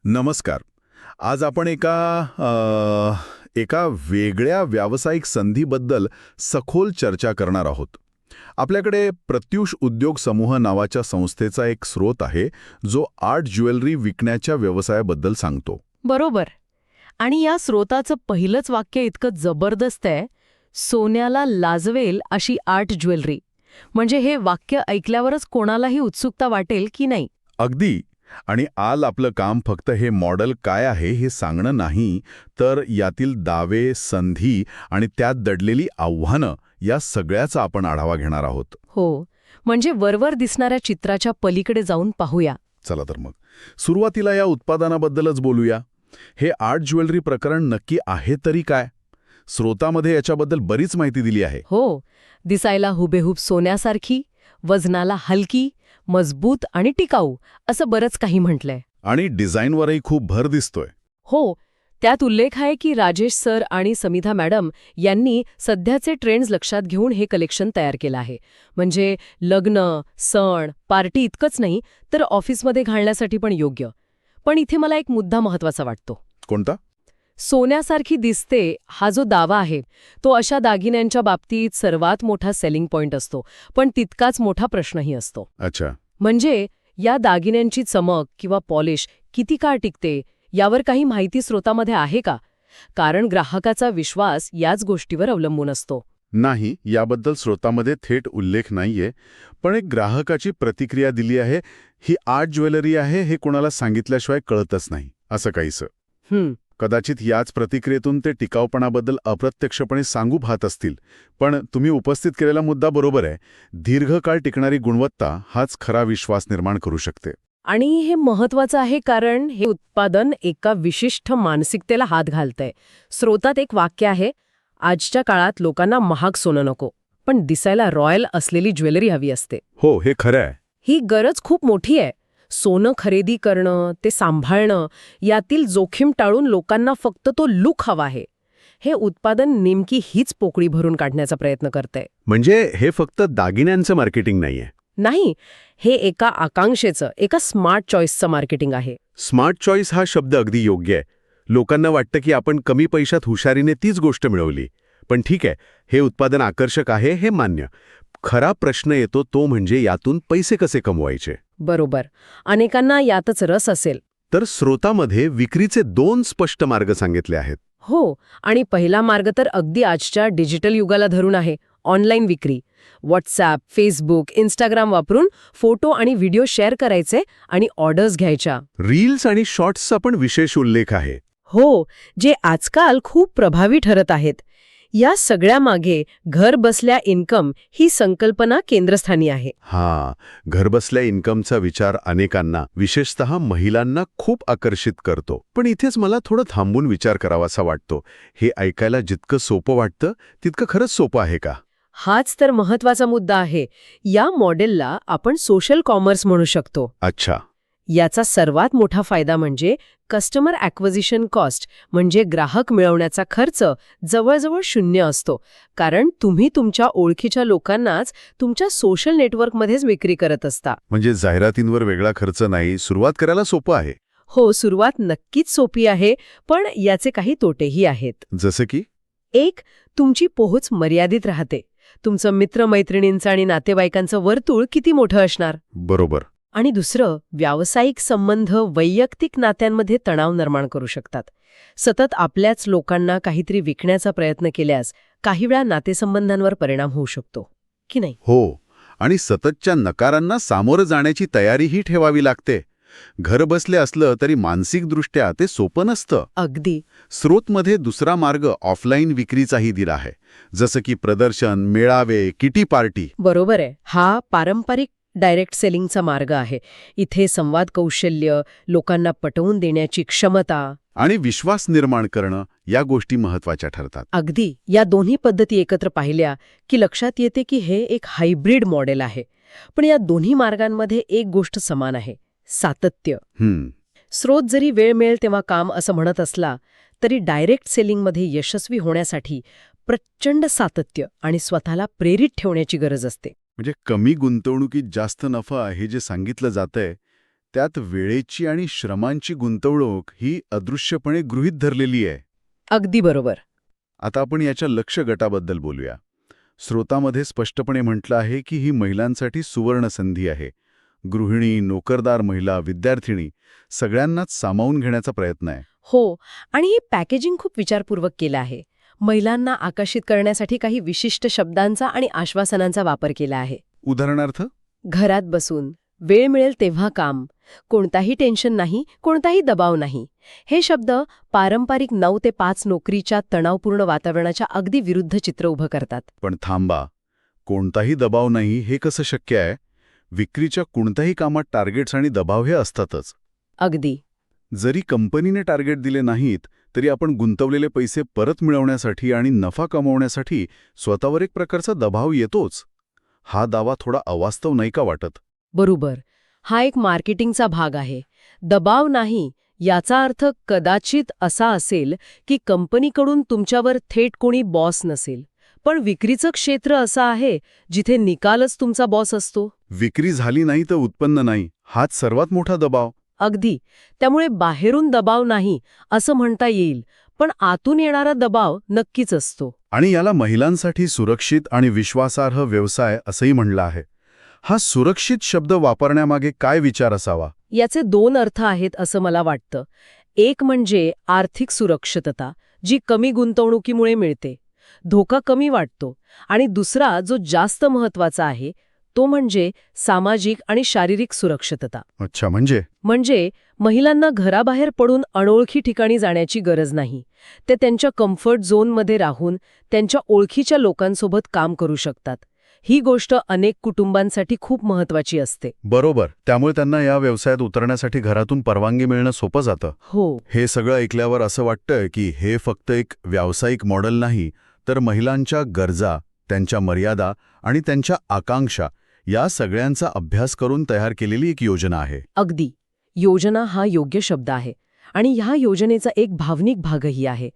नमस्कार. आज आपण एका वेगळ्या व्यावसायिक संधीबद्दल सखोल चर्चा करणार आहोत. आपल्याकडे प्रत्युष उद्योग समूह नावाच्या संस्थेचा एक स्रोत आहे, जो आर्ट ज्वेलरी विकण्याच्या व्यवसायाबद्दल सांगतो. बरोबर. आणि या स्रोताचं पहिलंच वाक्य इतकं जबरदस्त आहे, सोन्याला लाजवेल अशी आर्ट ज्वेलरी. म्हणजे हे वाक्य ऐकल्यावरच कोणालाही उत्सुकता वाटेल की नाही. अगदी. आणि आज आपलं काम फक्त हे मॉडेल काय आहे हे सांगणं नाही, तर यातील दावे, संधी आणि त्यात दडलेली आव्हानं या सगळ्याचा आपण आढावा घेणार आहोत. हो, म्हणजे वरवर दिसणाऱ्या चित्राच्या पलीकडे जाऊन पाहूया. चला तर मग सुरुवातीला या उत्पादनाबद्दलच बोलूया. हे आर्ट ज्वेलरी प्रकरण नक्की आहे तरी काय? स्रोतामध्ये याच्याबद्दल बरीच माहिती दिली आहे. हो, दिसायला हुबेहूब सोन्यासारखी, वजनाला हलकी, मजबूत आणि टिकाऊ असं बरंच काही म्हटलंय. आणि डिझाईनवरही खूप भर दिसतोय. हो, त्यात उल्लेख आहे की राजेश सर आणि समिधा मॅडम यांनी सध्याचे ट्रेंड्स लक्षात घेऊन हे कलेक्शन तयार केलं आहे. म्हणजे लग्न, सण, पार्टी इतकंच नाही, तर ऑफिसमध्ये घालण्यासाठी पण योग्य. पण इथे मला एक मुद्दा महत्त्वाचा वाटतो. कोणता? सोन्यासारखी दिसते हा जो दावा आहे, तो अशा दागिन्यांच्या बाबतीत सर्वात मोठा सेलिंग पॉइंट असतो, पण तितकाच मोठा प्रश्नही असतो. अच्छा. म्हणजे या दागिन्यांची चमक किंवा पॉलिश किती काळ टिकते यावर काही माहिती स्रोतामध्ये आहे का? कारण ग्राहकाचा विश्वास याच गोष्टीवर अवलंबून असतो. नाही, याबद्दल स्रोतामध्ये थेट उल्लेख नाहीये. पण एक ग्राहकाची प्रतिक्रिया दिली आहे, ही आर्ट ज्वेलरी आहे हे कोणाला सांगितल्याशिवाय कळतच नाही, असं काहीसं. कदाचित याच प्रतिक्रियेतून ते टिकाऊपणाबद्दल अप्रत्यक्षपणे सांगू पाहत असतील. पण तुम्ही उपस्थित केलेला मुद्दा बरोबर आहे. दीर्घकाळ टिकणारी गुणवत्ता हाच खरा विश्वास निर्माण करू शकते. आणि हे महत्वाचं आहे कारण हे उत्पादन एका विशिष्ट मानसिकतेला हात घालतंय. स्रोतात एक वाक्य आहे, आजच्या काळात लोकांना महाग सोनं नको, पण दिसायला रॉयल असलेली ज्वेलरी हवी असते. हो, हे खरं आहे. ही गरज खूप मोठी आहे. सोनं खरेदी करणं, ते सांभाळणं, यातील जोखीम टाळून लोकांना फक्त तो लुक हवा आहे. हे उत्पादन नेमकी हीच पोकळी भरून काढण्याचा प्रयत्न करतंय. म्हणजे हे फक्त दागिन्यांचं मार्केटिंग नाहीये. नाही, हे एका आकांक्षेचं, एका स्मार्ट चॉईसचं मार्केटिंग आहे. स्मार्ट चॉईस हा शब्द अगदी योग्य आहे. लोकांना वाटतं की आपण कमी पैशात हुशारीने तीच गोष्ट मिळवली. पण ठीक आहे, हे उत्पादन आकर्षक आहे हे मान्य. खरा प्रश्न येतो तो म्हणजे यातून पैसे कसे कमवायचे. बरोबर. अनेकांना यातच रस असेल. तर स्रोतामध्ये विक्रीचे 2 स्पष्ट मार्ग सांगितले आहेत. हो, आणि पहिला मार्ग तर अगदी आजच्या डिजिटल युगाला धरून आहे, ऑनलाईन विक्री. व्हॉट्सॲप, फेसबुक, इंस्टाग्राम वापरून फोटो आणि व्हिडिओ शेअर करायचे आणि ऑर्डर्स घ्यायच्या. रील्स आणि शॉर्ट्सचा पण विशेष उल्लेख आहे. हो, जे आजकाल खूप प्रभावी ठरत आहेत. या सगळ्यामागे घर बसल्या इन्कम ही संकल्पना केंद्रस्थानी आहे. घरबसल्या इन्कमचा विचार अनेकांना, विशेषतः महिलांना खूप आकर्षित करतो. पण इथेच मला थोडं थांबून विचार करावासा वाटतो. हे ऐकायला जितकं सोपं वाटतं तितकं खरंच सोपं आहे का? हाच तर महत्वाचा मुद्दा आहे. या मॉडेलला आपण सोशल कॉमर्स म्हणू शकतो. अच्छा. याचा सर्वात मोठा फायदा म्हणजे कस्टमर ॲक्विजिशन कॉस्ट, म्हणजे ग्राहक मिळवण्याचा खर्च जवळजवळ 0 असतो. कारण तुम्ही तुमच्या ओळखीच्या लोकांनाच तुमच्या सोशल नेटवर्कमध्येच विक्री करत असता. म्हणजे जाहिरातींवर वेगळा खर्च नाही. सुरुवात करायला सोपं आहे. हो, सुरुवात नक्कीच सोपी आहे, पण याचे काही तोटेही आहेत. जसं की? एक, तुमची पोहोच मर्यादित राहते. तुमचं मित्रमैत्रिणींचं आणि नातेवाईकांचं वर्तुळ किती मोठं असणार. बरोबर. आणि दुसरं, व्यावसायिक संबंध वैयक्तिक नात्यांमध्ये तणाव निर्माण करू शकतात. सतत आपल्याच लोकांना काहीतरी विकण्याचा प्रयत्न केल्यास काही वेळा नातेसंबंधांवर परिणाम होऊ शकतो, की नाही? हो, आणि सततच्या नकारांना सामोरं जाण्याची तयारीही ठेवावी लागते. घर बसले असलं तरी मानसिकदृष्ट्या ते सोपं नसतं. अगदी. स्रोतमध्ये दुसरा मार्ग ऑफलाईन विक्रीचाही दिला आहे, जसं की प्रदर्शन, मेळावे, किटी पार्टी. बरोबर आहे. हा पारंपरिक डायरेक्ट सेलिंगचा मार्ग आहे. इथे संवाद कौशल्य, लोकांना पटवून देण्याची क्षमता आणि विश्वास निर्माण करणं या गोष्टी महत्वाच्या ठरतात. अगदी. या दोन्ही पद्धती एकत्र पाहिल्या की लक्षात येते की हे एक हायब्रिड मॉडेल आहे. पण या दोन्ही मार्गांमध्ये एक गोष्ट समान आहे, सातत्य. स्रोत जरी वेळ मिळेल तेव्हा काम असं म्हणत असला तरी डायरेक्ट सेलिंगमध्ये यशस्वी होण्यासाठी प्रचंड सातत्य आणि स्वतःला प्रेरित ठेवण्याची गरज असते. म्हणजे कमी गुंतवणुकीत जास्त नफा हे जे सांगितलं जातंय त्यात वेळेची आणि श्रमांची गुंतवणूक ही अदृश्यपणे गृहीत धरलेली आहे. अगदी बरोबर. आता आपण याच्या लक्ष्य गटाबद्दल बोलूया. स्रोतामध्ये स्पष्टपणे म्हटलं आहे की ही महिलांसाठी सुवर्ण संधी आहे. गृहिणी, नोकरदार महिला, विद्यार्थिनी सगळ्यांनाच सामावून घेण्याचा प्रयत्न आहे. हो, आणि हे पॅकेजिंग खूप विचारपूर्वक केलं आहे. महिलांना आकर्षित करण्यासाठी काही विशिष्ट शब्दांचा आणि आश्वासनांचा वापर केला आहे. उदाहरणार्थ, घरात बसून, वेळ मिळेल तेव्हा काम, कोणताही टेन्शन नाही, कोणताही दबाव नाही. हे शब्द पारंपरिक 9 ते 5 नोकरीच्या तणावपूर्ण वातावरणाच्या अगदी विरुद्ध चित्र उभं करतात. पण थांबा, कोणताही दबाव नाही हे कसं शक्य आहे? विक्रीच्या कोणत्याही कामात टार्गेट्स आणि दबाव हे असतातच. अगदी. जरी कंपनीने टार्गेट दिले नाहीत तरी आपण गुंतवलेले पैसे परत मिळवण्यासाठी आणि नफा कमावण्यासाठी स्वतःवर एक प्रकारचा दबाव येतोच. हा दावा थोडा अवास्तव नाही का वाटत? बरोबर. हा एक मार्केटिंगचा भाग आहे. दबाव नाही याचा अर्थ कदाचित असा असेल की कंपनीकडून तुमच्यावर थेट कोणी बॉस नसेल, पण विक्रीचं क्षेत्र असं आहे जिथे निकालच तुमचा बॉस असतो. विक्री झाली नाही तर उत्पन्न नाही, हाच सर्वात मोठा दबाव. अगदी. त्यामुळे बाहेरून दबाव नाही असं म्हणता येईल, पण आतून येणारा दबाव नक्कीच असतो. आणि याला महिलांसाठी सुरक्षित आणि विश्वासार्ह व्यवसाय असंही म्हणलं आहे. हा सुरक्षित शब्द वापरण्यामागे काय विचार असावा? याचे 2 अर्थ आहेत असं मला वाटतं. एक म्हणजे आर्थिक सुरक्षितता, जी कमी गुंतवणुकीमुळे मिळते. धोका कमी वाटतो. आणि दुसरा जो जास्त महत्वाचा आहे तो म्हणजे सामाजिक आणि शारीरिक सुरक्षितता. अच्छा, म्हणजे महिलांना घराबाहेर पडून अनोळखी ठिकाणी जाण्याची गरज नाही. ते त्यांच्या कम्फर्ट झोनमध्ये राहून त्यांच्या ओळखीच्या लोकांसोबत काम करू शकतात. ही गोष्ट अनेक कुटुंबांसाठी खूप महत्वाची असते. बरोबर. त्यामुळे त्यांना या व्यवसायात उतरण्यासाठी घरातून परवानगी मिळणं सोपं जातं. हो. हे सगळं ऐकल्यावर असं वाटतं की हे फक्त एक व्यावसायिक मॉडेल नाही, तर महिलांच्या गरजा, त्यांच्या मर्यादा आणि त्यांच्या आकांक्षा या सगळ्यांचा अभ्यास करून तयार केलेली एक योजना आहे. अगदी. योजना हा योग्य शब्द आहे. आणि ह्या योजनेचा एक भावनिक भागही आहे.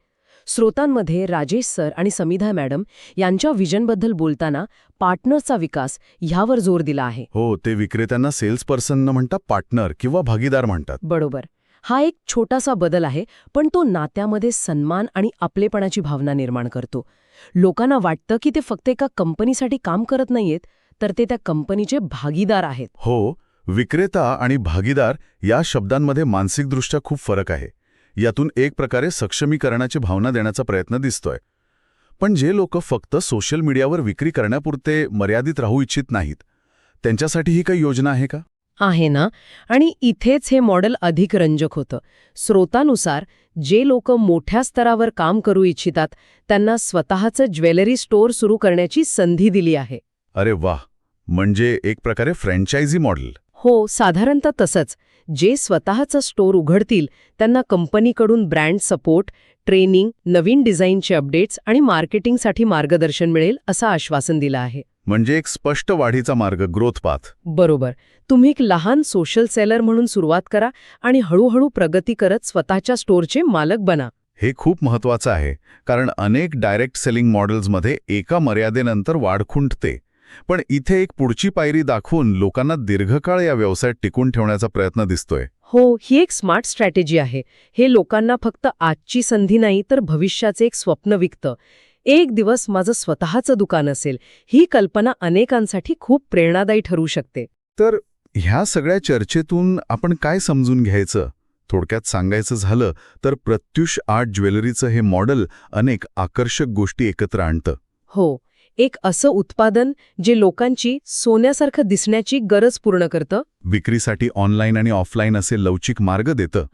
स्रोतांमध्ये राजेश सर आणि समिधा मॅडम यांच्या व्हिजनबद्दल बोलताना पार्टनरचा विकास ह्यावर जोर दिला आहे. हो, ते विक्रेत्यांना सेल्स पर्सन न म्हणता पार्टनर किंवा भागीदार म्हणतात. बरोबर. हा एक छोटासा बदल आहे, पण तो नात्यामध्ये सन्मान आणि आपलेपणाची भावना निर्माण करतो. लोकांना वाटतं की ते फक्त एका कंपनीसाठी काम करत नाहीयेत, तर ते त्या कंपनीचे भागीदार आहेत. हो, विक्रेता आणि भागीदार या शब्दांमध्ये मानसिकदृष्ट्या खूप फरक आहे. यातून एक प्रकारे सक्षमीकरणाची भावना देण्याचा प्रयत्न दिसतोय. पण जे लोक फक्त सोशल मीडियावर विक्री करण्यापुरते मर्यादित राहू इच्छित नाहीत, त्यांच्यासाठी ही काही योजना आहे का? आहे ना. आणि इथेच हे मॉडेल अधिक रंजक होतं. स्रोतानुसार जे लोक मोठ्या स्तरावर काम करू इच्छितात त्यांना स्वतःचं ज्वेलरी स्टोअर सुरू करण्याची संधी दिली आहे. अरे वाह, म्हणजे एक प्रकारे फ्रँचायझी मॉडेल. हो, साधारणतः तसंच. जे स्वतःचं स्टोअर उघडतील त्यांना कंपनीकडून ब्रँड सपोर्ट, ट्रेनिंग, नवीन डिझाईनचे अपडेट्स आणि मार्केटिंगसाठी मार्गदर्शन मिळेल असं आश्वासन दिलं आहे. म्हणजे एक स्पष्ट वाढीचा मार्ग, ग्रोथ पाथ. बरोबर. तुम्ही एक लहान सोशल सेलर म्हणून सुरुवात करा आणि हळूहळू प्रगती करत स्वतःच्या स्टोअरचे मालक बना. हे खूप महत्वाचं आहे, कारण अनेक डायरेक्ट सेलिंग मॉडेल्समध्ये एका मर्यादेनंतर वाढ खुंटते. पण इथे एक पुढची पायरी दाखवून लोकांना दीर्घकाळ या व्यवसायात टिकून ठेवण्याचा प्रयत्न दिसतोय. हो, ही एक स्मार्ट स्ट्रॅटेजी आहे. हे लोकांना फक्त आजची संधी नाही तर भविष्याचे एक स्वप्न विकतं. एक दिवस माझं स्वतःचं दुकान असेल, ही कल्पना अनेकांसाठी खूप प्रेरणादायी ठरू शकते. तर ह्या सगळ्या चर्चेतून आपण काय समजून घ्यायचं? थोडक्यात सांगायचं झालं तर प्रत्युष आर्ट ज्वेलरीचं हे मॉडेल अनेक आकर्षक गोष्टी एकत्र आणतं. हो, एक असं उत्पादन जे लोकांची सोन्यासारखं दिसण्याची गरज पूर्ण करतं, विक्रीसाठी ऑनलाईन आणि ऑफलाईन असे लवचिक मार्ग देतं,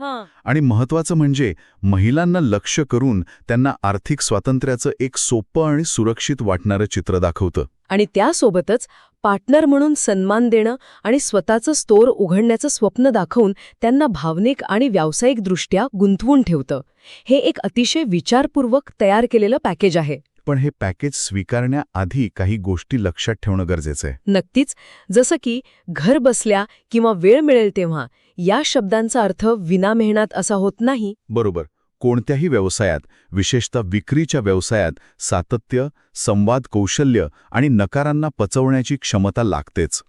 आणि महत्त्वाचं म्हणजे महिलांना लक्ष्य करून त्यांना आर्थिक स्वातंत्र्याचं एक सोपं आणि सुरक्षित वाटणारं चित्र दाखवतं. आणि त्यासोबतच पार्टनर म्हणून सन्मान देणं आणि स्वतःचं स्टोअर उघडण्याचं स्वप्न दाखवून त्यांना भावनिक आणि व्यावसायिकदृष्ट्या गुंतवून ठेवतं. हे एक अतिशय विचारपूर्वक तयार केलेलं पॅकेज आहे. पण हे पॅकेज स्वीकारण्याआधी काही गोष्टी लक्षात ठेवणं गरजेचं आहे. नक्कीच. जसं की घर बसल्या किंवा वेळ मिळेल तेव्हा या शब्दांचा अर्थ विनामेहनत असा होत नाही. बरोबर. कोणत्याही व्यवसायात, विशेषतः विक्रीच्या व्यवसायात, सातत्य, संवाद कौशल्य आणि नकारांना पचवण्याची क्षमता लागतेच.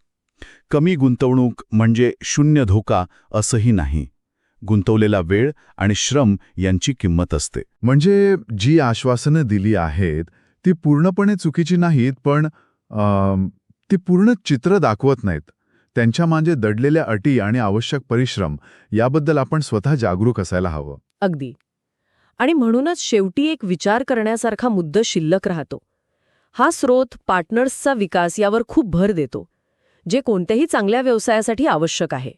कमी गुंतवणूक म्हणजे शून्य धोका असंही नाही. गुंतवलेला वेळ आणि श्रम यांची किंमत असते. म्हणजे जी आश्वासनं दिली आहेत ती पूर्णपणे चुकीची नाहीत, पण ती पूर्ण चित्र दाखवत नाहीत. त्यांच्या मागे दडलेल्या अटी आणि आवश्यक परिश्रम याबद्दल आपण स्वतः जागरूक असायला हवं. अगदी. आणि म्हणूनच शेवटी एक विचार करण्यासारखा मुद्दा शिल्लक राहतो. हा स्रोत पार्टनर्सचा विकास यावर खूप भर देतो, जे कोणत्याही चांगल्या व्यवसायासाठी आवश्यक आहे.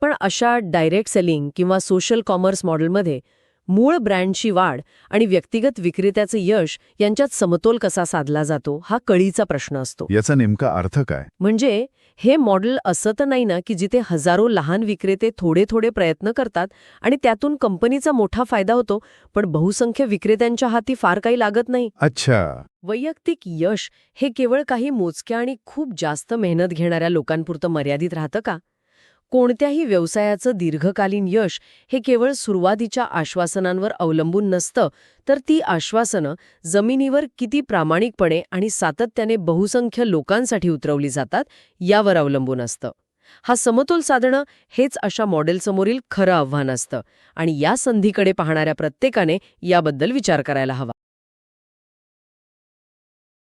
पण अशा डायरेक्ट सेलिंग किंवा सोशल कॉमर्स मॉडेलमध्ये मूळ ब्रँडची वाढ आणि व्यक्तिगत विक्रेत्याचं यश यांच्यात समतोल कसा साधला जातो हा कळीचा प्रश्न असतो. याचा नेमका अर्थ काय? म्हणजे हे मॉडेल असं तर नाही ना की जिथे हजारो लहान विक्रेते थोडे थोडे प्रयत्न करतात आणि त्यातून कंपनीचा मोठा फायदा होतो, पण बहुसंख्य विक्रेत्यांच्या हाती फार काही लागत नाही. अच्छा. वैयक्तिक यश हे केवळ काही मोजक्या आणि खूप जास्त मेहनत घेणाऱ्या लोकांपुरतं मर्यादित राहतं का? कोणत्याही व्यवसायाचं दीर्घकालीन यश हे केवळ सुरुवातीच्या आश्वासनांवर अवलंबून नसतं, तर ती आश्वासनं जमिनीवर किती प्रामाणिकपणे आणि सातत्याने बहुसंख्य लोकांसाठी उतरवली जातात यावर अवलंबून असतं. हा समतोल साधणं हेच अशा मॉडेलसमोरील खरं आव्हान असतं आणि या संधीकडे पाहणाऱ्या प्रत्येकाने याबद्दल विचार करायला हवा.